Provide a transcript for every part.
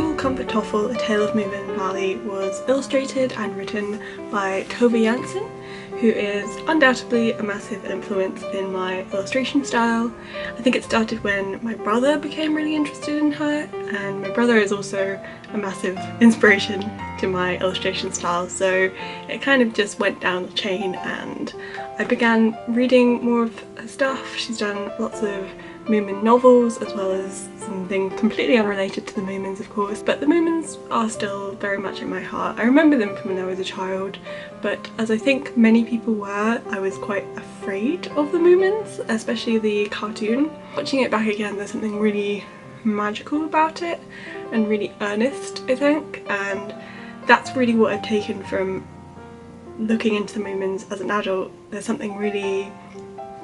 School Comfort Toffel, A Tale of Moomin Valley was illustrated and written by Tove Jansson, who is undoubtedly a massive influence in my illustration style. I think it started when my brother became really interested in her, and my brother is also a massive inspiration to my illustration style, so it kind of just went down the chain and I began reading more of her stuff. She's done lots of Moomin novels as well as something completely unrelated to the Moomins, of course, but the Moomins are still very much in my heart. I remember them from when I was a child, but as I think many people were, I was quite afraid of the Moomins, especially the cartoon. Watching it back again, there's something really magical about it and really earnest, I think, and that's really what I've taken from looking into the Moomins as an adult. There's something really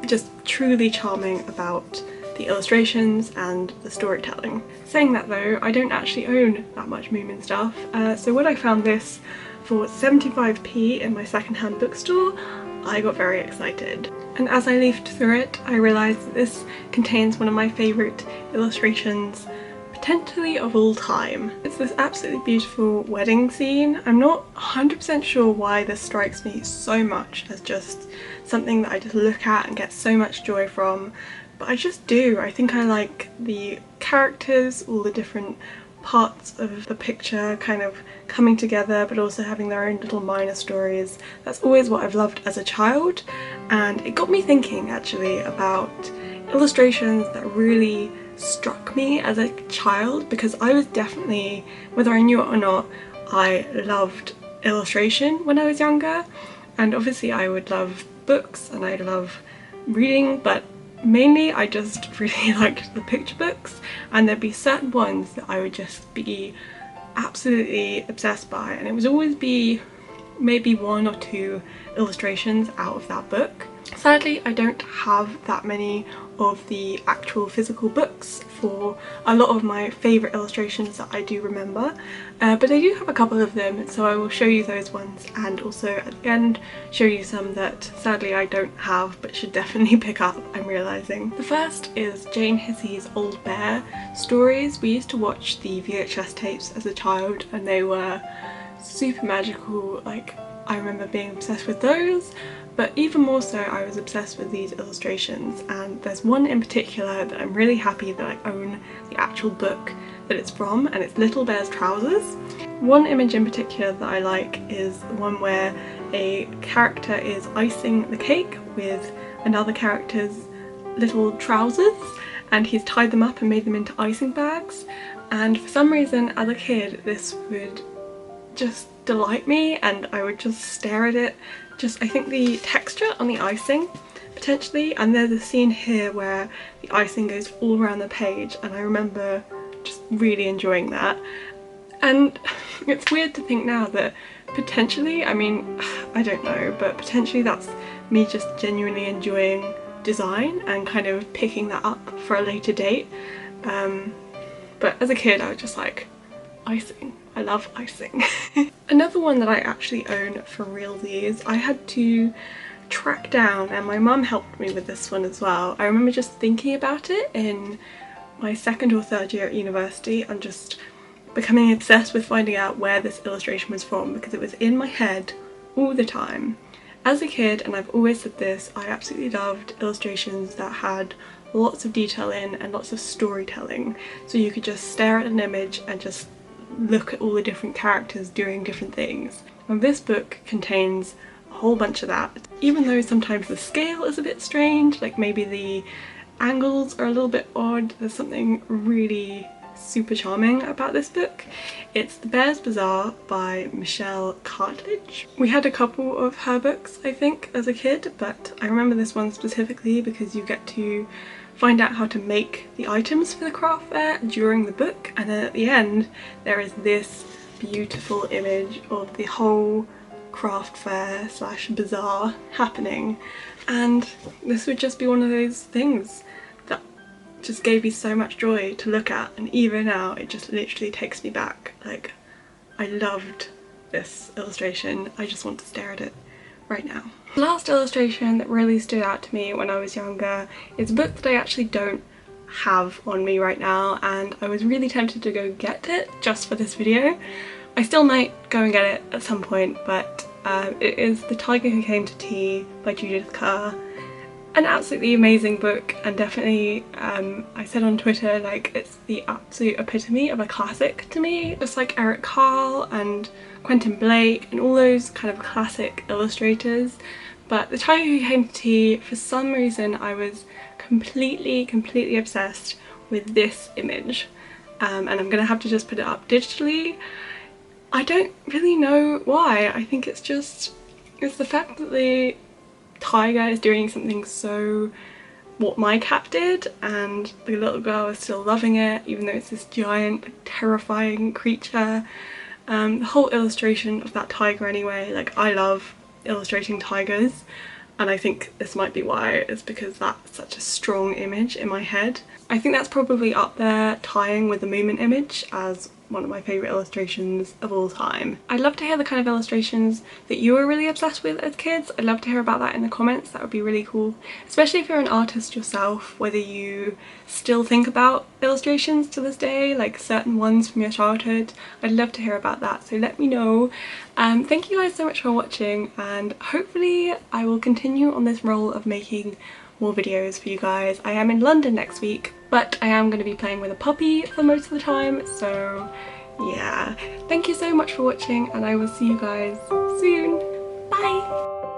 just truly charming about the illustrations and the storytelling. Saying that though, I don't actually own that much Moomin stuff, so when I found this for 75p in my secondhand bookstore, I got very excited. And as I leafed through it, I realised that this contains one of my favourite illustrations potentially of all time. It's this absolutely beautiful wedding scene. I'm not 100% sure why this strikes me so much as just something that I just look at and get so much joy from, but I just do. I think I like the characters, all the different parts of the picture kind of coming together but also having their own little minor stories. That's always what I've loved as a child, and it got me thinking actually about illustrations that really struck me as a child, because I was definitely, whether I knew it or not, I loved illustration when I was younger, and obviously I would love books and I love reading, but mainly I just really liked the picture books, and there'd be certain ones that I would just be absolutely obsessed by, and it would always be maybe one or two illustrations out of that book. Sadly, I don't have that many of the actual physical books for a lot of my favourite illustrations that I do remember, but I do have a couple of them, so I will show you those ones and also at the end show you some that sadly I don't have but should definitely pick up, I'm realising. The first is Jane Hissey's Old Bear stories. We used to watch the VHS tapes as a child and they were super magical. Like, I remember being obsessed with those, but even more so I was obsessed with these illustrations, and there's one in particular that I'm really happy that I own the actual book that it's from, and it's Little Bear's trousers. One image in particular that I like is the one where a character is icing the cake with another character's little trousers, and he's tied them up and made them into icing bags, and for some reason as a kid this would just delight me and I would just stare at it. Just, I think the texture on the icing potentially, and there's a scene here where the icing goes all around the page and I remember just really enjoying that. And it's weird to think now that potentially, I mean, I don't know, but potentially that's me just genuinely enjoying design and kind of picking that up for a later date. But as a kid I was just like, icing. I love icing. Another one that I actually own for realsies, I had to track down, and my mum helped me with this one as well. I remember just thinking about it in my second or third year at university and just becoming obsessed with finding out where this illustration was from, because it was in my head all the time. As a kid, and I've always said this, I absolutely loved illustrations that had lots of detail in and lots of storytelling, so you could just stare at an image and just look at all the different characters doing different things. And this book contains a whole bunch of that. Even though sometimes the scale is a bit strange, like maybe the angles are a little bit odd, there's something really super charming about this book. It's The Bear's Bazaar by Michelle Cartledge. We had a couple of her books I think as a kid, but I remember this one specifically because you get to find out how to make the items for the craft fair during the book, and then at the end there is this beautiful image of the whole craft fair slash bazaar happening, and this would just be one of those things that just gave me so much joy to look at, and even now it just literally takes me back. Like, I loved this illustration, I just want to stare at it right now. The last illustration that really stood out to me when I was younger is a book that I actually don't have on me right now, and I was really tempted to go get it just for this video. I still might go and get it at some point, but it is The Tiger Who Came to Tea by Judith Kerr. An absolutely amazing book, and definitely I said on Twitter, like, it's the absolute epitome of a classic to me. Just like Eric Carle and Quentin Blake and all those kind of classic illustrators. But The Tiger Who Came to Tea, for some reason I was completely obsessed with this image, and I'm gonna have to just put it up digitally. I don't really know why. I think it's the fact that the tiger is doing something so what my cat did, and the little girl is still loving it even though it's this giant terrifying creature. The whole illustration of that tiger anyway, like, I love illustrating tigers, and I think this might be why, is because that's such a strong image in my head. I think that's probably up there tying with the movement image as one of my favourite illustrations of all time. I'd love to hear the kind of illustrations that you were really obsessed with as kids. I'd love to hear about that in the comments. That would be really cool, especially if you're an artist yourself, whether you still think about illustrations to this day, like certain ones from your childhood. I'd love to hear about that, so let me know. Thank you guys so much for watching, and hopefully I will continue on this roll of making more videos for you guys. I am in London next week, but I am going to be playing with a puppy for most of the time, so yeah. Thank you so much for watching, and I will see you guys soon. Bye!